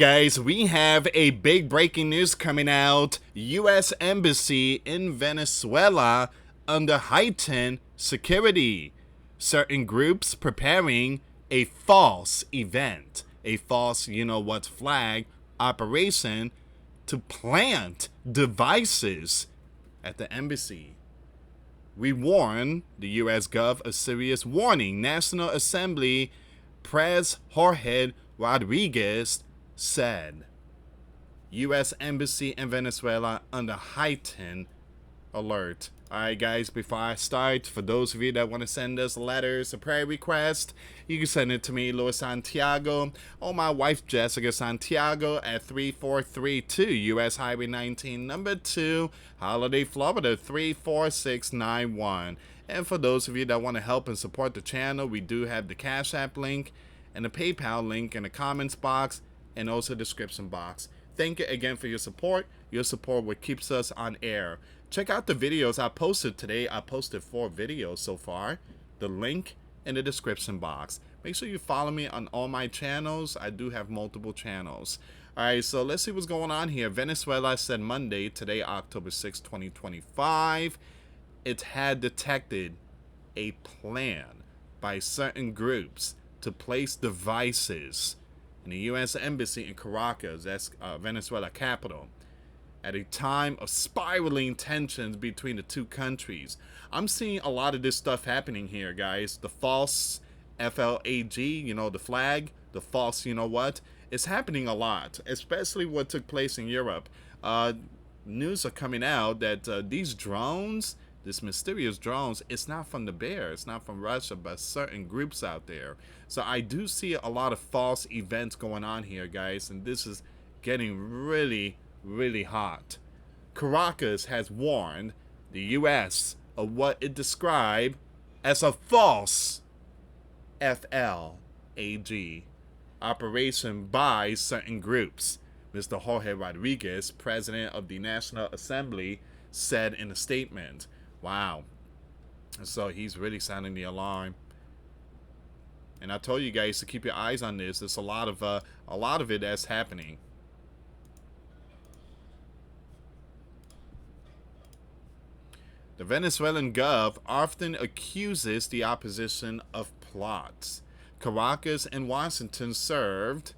guys, we have a big breaking news coming out. US Embassy in Venezuela under heightened security. Certain groups preparing a false event, a false, flag operation to plant devices at the embassy. We warn the US Gov a serious warning. National Assembly Pres Jorge Rodriguez said. U.S. Embassy in Venezuela under heightened alert. Alright guys, before I start, for those of you that want to send us letters, a prayer request, you can send it to me, US Santiago, or my wife Jessica Santiago at 3432 US Highway 19, number 2, Holiday, Florida 34691. And for those of you that want to help and support the channel, we do have the Cash App link and the PayPal link in the comments box and also description box. Thank you again for your support. Your support what keeps us on air. Check out the videos I posted today. I posted 4 videos so far. The link in the description box. Make sure you follow me on all my channels. I do have multiple channels. Alright, so let's see what's going on here. Venezuela said Monday, today October 6, 2025, it had detected a plan by certain groups to place devices in the U.S. Embassy in Caracas, that's Venezuela capital, at a time of spiraling tensions between the two countries. I'm seeing a lot of this stuff happening here, guys. The false FLAG, the flag, the false, it's happening a lot, especially what took place in Europe. News are coming out that these drones, this mysterious drones, it's not from the bear, it's not from Russia, but certain groups out there. So I do see a lot of false events going on here, guys, and this is getting really, really hot. Caracas has warned the U.S. of what it described as a false FLAG operation by certain groups. Mr. Jorge Rodriguez, president of the National Assembly, said in a statement. Wow. So he's really sounding the alarm. And I told you guys to keep your eyes on this. There's a lot of it that's happening. The Venezuelan Gov often accuses the opposition of plots. Caracas and Washington severed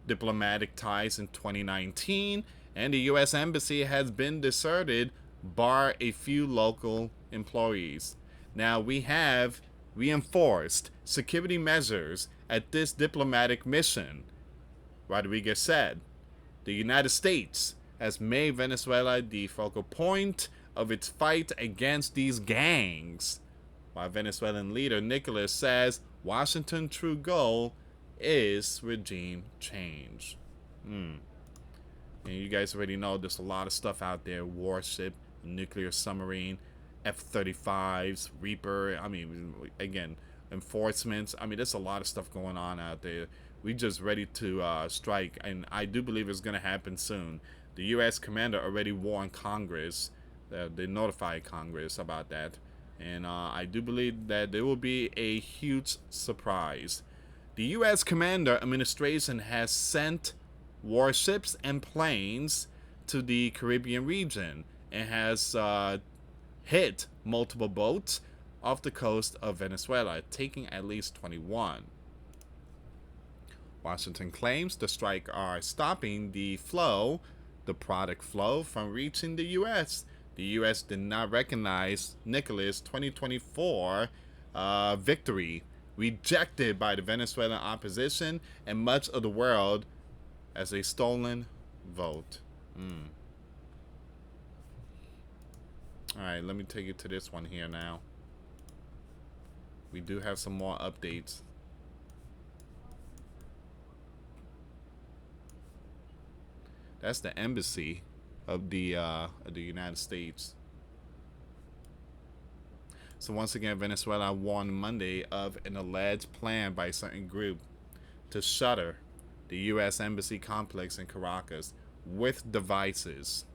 diplomatic ties in 2019, and the U.S. Embassy has been deserted, bar a few local employees. Now we have reinforced security measures at this diplomatic mission, Rodriguez said. The United States has made Venezuela the focal point of its fight against these gangs, while Venezuelan leader Nicolas says Washington's true goal is regime change. And you guys already know there's a lot of stuff out there. Warship, nuclear submarine, F-35s, Reaper. Again, enforcements. There's a lot of stuff going on out there. We just ready to strike, and I do believe it's going to happen soon. The U.S. commander already warned Congress. They notified Congress about that. And I do believe that there will be a huge surprise. The U.S. commander administration has sent warships and planes to the Caribbean region and has hit multiple boats off the coast of Venezuela, taking at least 21. Washington claims the strike are stopping the product flow from reaching the U.S. The U.S. did not recognize Nicolas' 2024 victory, rejected by the Venezuelan opposition and much of the world as a stolen vote. Alright, let me take you to this one here now. We do have some more updates. That's the embassy of the United States. So once again, Venezuela warned Monday of an alleged plan by a certain group to shutter the U.S. Embassy complex in Caracas with devices.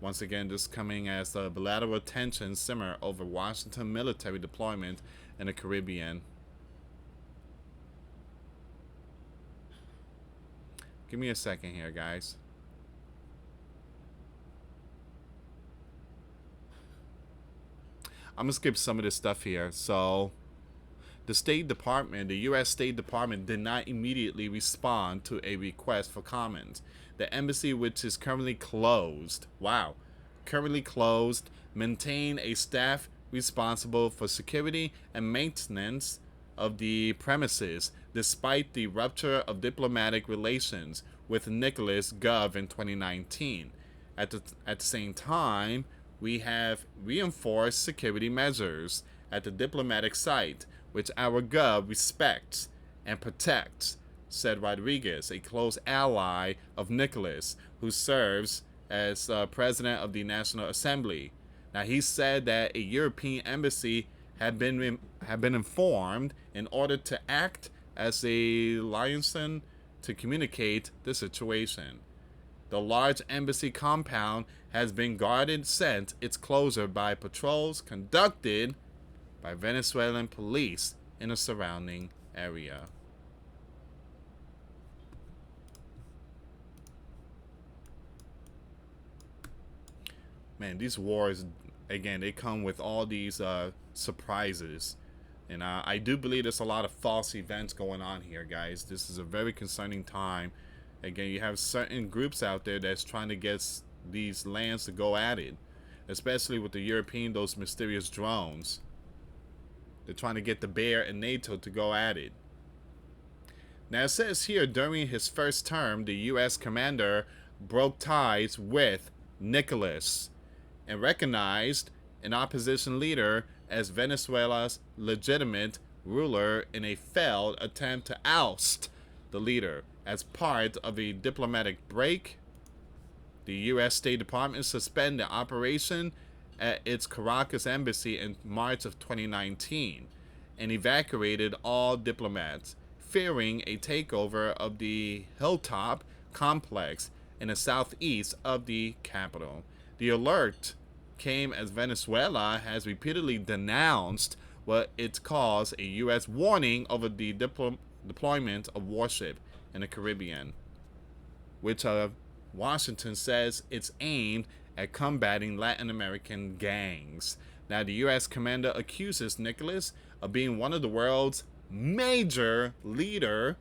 Once again, this coming as the bilateral tensions simmer over Washington military deployment in the Caribbean. Give me a second here, guys. I'm gonna skip some of this stuff here. So, the State Department, the U.S. State Department, did not immediately respond to a request for comment. The embassy, which is currently closed, currently closed, maintain a staff responsible for security and maintenance of the premises, despite the rupture of diplomatic relations with Nicholas Gov in 2019. At the same time, we have reinforced security measures at the diplomatic site, which our Gov respects and protects, said Rodriguez, a close ally of Nicholas, who serves as president of the National Assembly. Now, he said that a European embassy had been informed in order to act as a liaison to communicate the situation. The large embassy compound has been guarded since its closure by patrols conducted by Venezuelan police in the surrounding area. Man, these wars, again, they come with all these surprises. And I do believe there's a lot of false events going on here, guys. This is a very concerning time. Again, you have certain groups out there that's trying to get these lands to go at it, especially with the European, those mysterious drones. They're trying to get the Bear and NATO to go at it. Now, it says here, during his first term, the U.S. commander broke ties with Nicholas and recognized an opposition leader as Venezuela's legitimate ruler in a failed attempt to oust the leader. As part of a diplomatic break, the U.S. State Department suspended operation at its Caracas embassy in March of 2019 and evacuated all diplomats, fearing a takeover of the Hilltop complex in the southeast of the capital. The alert came as Venezuela has repeatedly denounced what it calls a U.S. warning over the deployment of warships in the Caribbean, which Washington says it's aimed at combating Latin American gangs. Now, the U.S. commander accuses Nicholas of being one of the world's major leader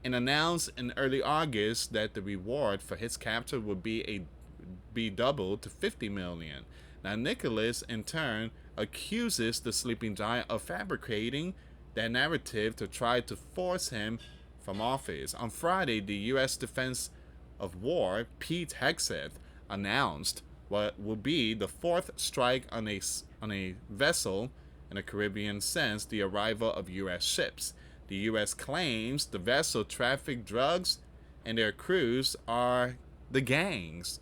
and announced in early August that the reward for his capture would be doubled to $50 million. Now, Nicholas, in turn, accuses the sleeping giant of fabricating that narrative to try to force him from office. On Friday, the U.S. Defense of War, Pete Hegseth, announced what will be the fourth strike on a vessel in the Caribbean since the arrival of U.S. ships. The U.S. claims the vessel trafficked drugs and their crews are the gangs,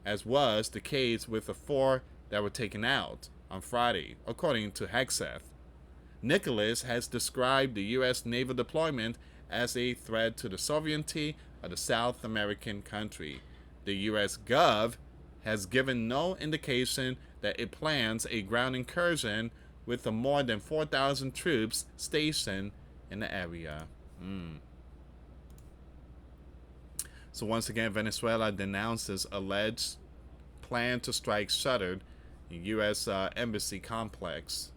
as was the case with the 4 that were taken out on Friday, according to Hegseth. Nicholas has described the U.S. naval deployment as a threat to the sovereignty of the South American country. The U.S. Gov has given no indication that it plans a ground incursion with the more than 4,000 troops stationed in the area. So once again, Venezuela denounces alleged plan to strike shuttered U.S. embassy complex.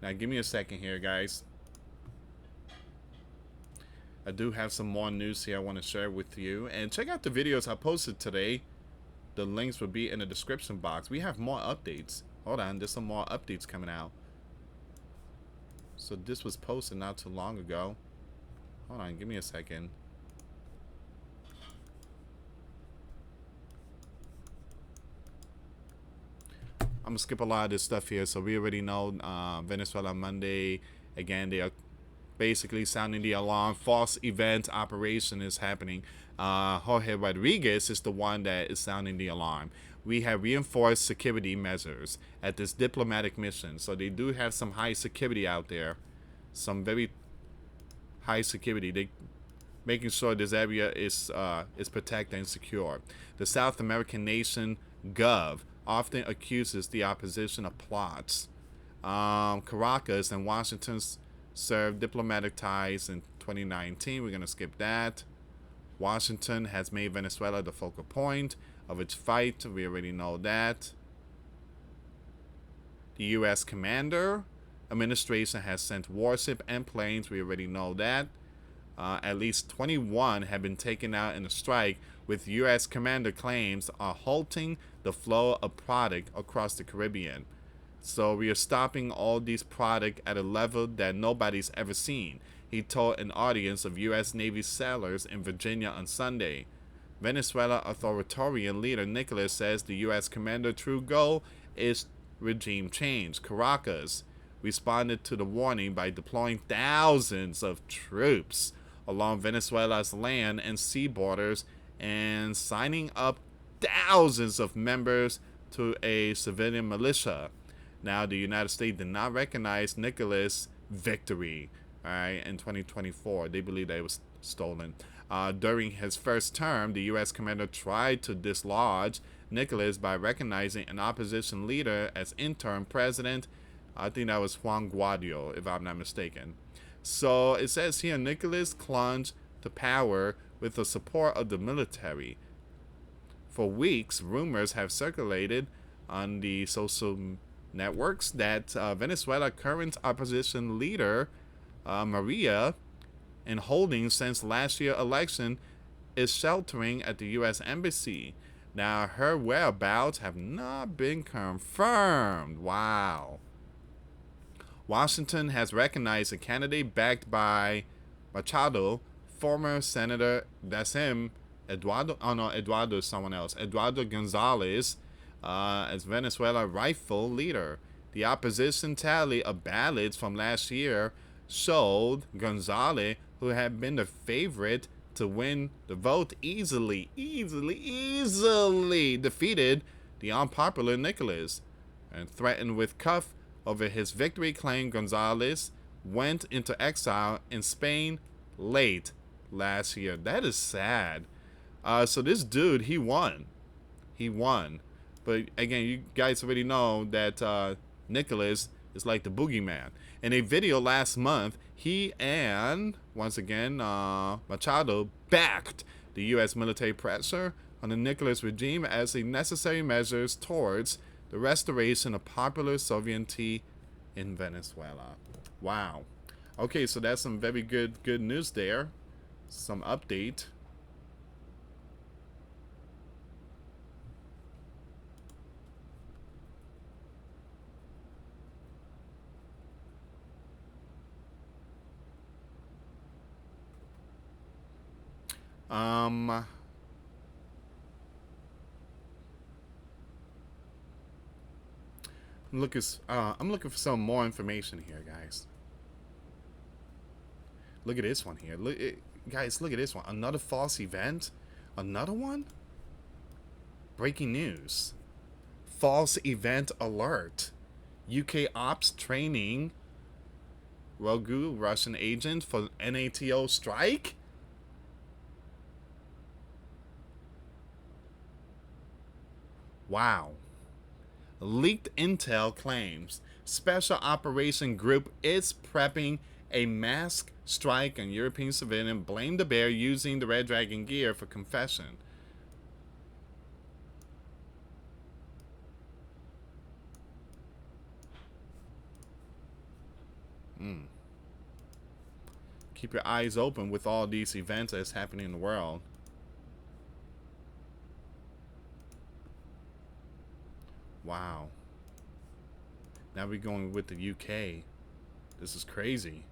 Now, give me a second here, guys. I do have some more news here I want to share with you. And check out the videos I posted today. The links will be in the description box. We have more updates. Hold on, there's some more updates coming out. So this was posted not too long ago. Hold on, give me a second. I'm gonna skip a lot of this stuff here. So we already know Venezuela Monday. Again, they are basically sounding the alarm. False event operation is happening. Jorge Rodriguez is the one that is sounding the alarm. We have reinforced security measures at this diplomatic mission. So they do have some high security out there. Some very high security. They making sure this area is protected and secure. The South American nation Gov often accuses the opposition of plots. Caracas and Washington's served diplomatic ties in 2019. We're going to skip that. Washington has made Venezuela the focal point of its fight. We already know that. The U.S. commander administration has sent warship and planes. We already know that. At least 21 have been taken out in a strike, with U.S. commander claims are halting the flow of product across the Caribbean. So we are stopping all these product at a level that nobody's ever seen, he told an audience of U.S. Navy sailors in Virginia on Sunday. Venezuela authoritarian leader Nicolas says the U.S. commander true goal is regime change. Caracas responded to the warning by deploying thousands of troops along Venezuela's land and sea borders and signing up thousands of members to a civilian militia. Now, the United States did not recognize Nicolas' victory, all right, in 2024. They believe that it was stolen. During his first term, the U.S. commander tried to dislodge Nicolas by recognizing an opposition leader as interim president. I think that was Juan Guaido, if I'm not mistaken. So it says here, Nicolas clung to power with the support of the military. For weeks, rumors have circulated on the social networks that Venezuela current opposition leader Maria, in holding since last year's election, is sheltering at the U.S. Embassy. Now, her whereabouts have not been confirmed. Wow. Washington has recognized a candidate backed by Machado, former Senator, that's him, Eduardo is someone else, Eduardo Gonzalez, as Venezuela rightful leader. The opposition tally of ballots from last year showed Gonzalez, who had been the favorite to win the vote, easily defeated the unpopular Nicolas, and threatened with cuff over his victory claim. Gonzalez went into exile in Spain late last year. That is sad. So this dude, he won. But again, you guys already know that Nicolas is like the boogeyman. In a video last month, he and, once again, Machado backed the U.S. military pressure on the Nicolas regime as a necessary measures towards the restoration of popular sovereignty in Venezuela. Wow. Okay, so that's some very good news there. Some update. I'm looking for some more information here, guys. Look at this one here. Guys, look at this one. Another false event. Another one. Breaking news. False event alert. UK ops training rogue Russian agent for NATO strike. Wow. Leaked intel claims Special Operation Group is prepping a mass strike on European civilian. Blame the bear using the Red Dragon gear for confession. Keep your eyes open with all these events that's happening in the world. Wow. Now we're going with the UK. This is crazy.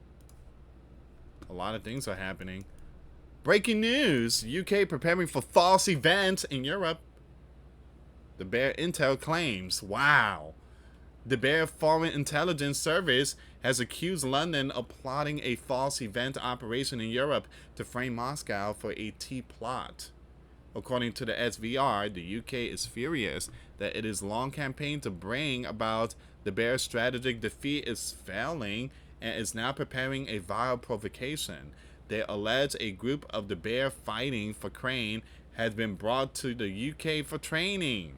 A lot of things are happening. Breaking news. UK preparing for false events in Europe. The Bear Intel claims. Wow. The Bear Foreign Intelligence Service has accused London of plotting a false event operation in Europe to frame Moscow for a tea plot. According to the SVR, the UK is furious that its long campaign to bring about the Bear's strategic defeat is failing and is now preparing a vile provocation. They allege a group of the Bear fighting for Crane has been brought to the UK for training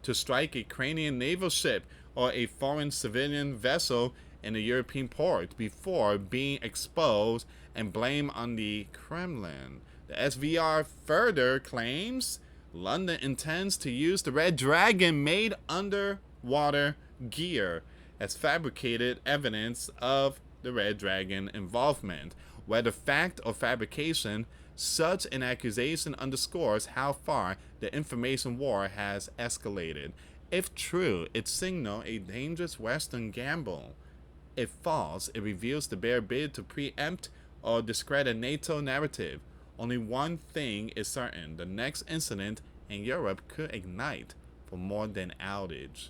to strike a Ukrainian naval ship or a foreign civilian vessel in a European port before being exposed and blamed on the Kremlin. The SVR further claims London intends to use the Red Dragon made underwater gear as fabricated evidence of the Red Dragon involvement. Whether fact or fabrication, such an accusation underscores how far the information war has escalated. If true, it signals a dangerous Western gamble. If false, it reveals the bare bid to preempt or discredit NATO narrative. Only one thing is certain: the next incident in Europe could ignite for more than outage.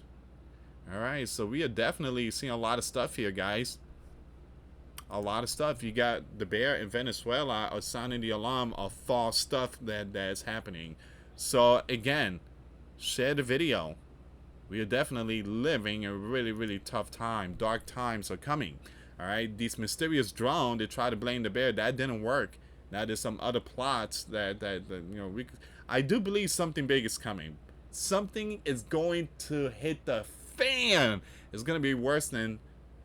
Alright, so we are definitely seeing a lot of stuff here, guys. A lot of stuff. You got the bear in Venezuela are sounding the alarm of false stuff that's happening. So again, share the video. We are definitely living a really tough time. Dark times are coming. Alright, these mysterious drone, they try to blame the bear. That didn't work. Now there's some other plots that you know, I do believe something big is coming. Something is going to hit the fan. It's going to be worse than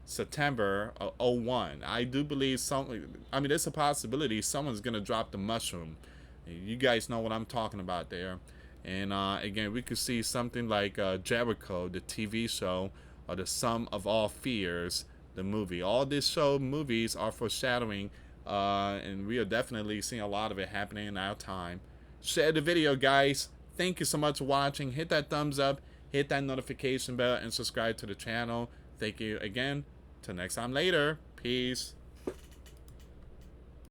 September of 01. I do believe there's a possibility someone's going to drop the mushroom. You guys know what I'm talking about there. And again, we could see something like Jericho, the TV show, or The Sum of All Fears, the movie. All these movies are foreshadowing, and we are definitely seeing a lot of it happening in our time. Share the video, guys. Thank you so much for watching. Hit that thumbs up, hit that notification bell, and subscribe to the channel. Thank you again. Till next time later. Peace.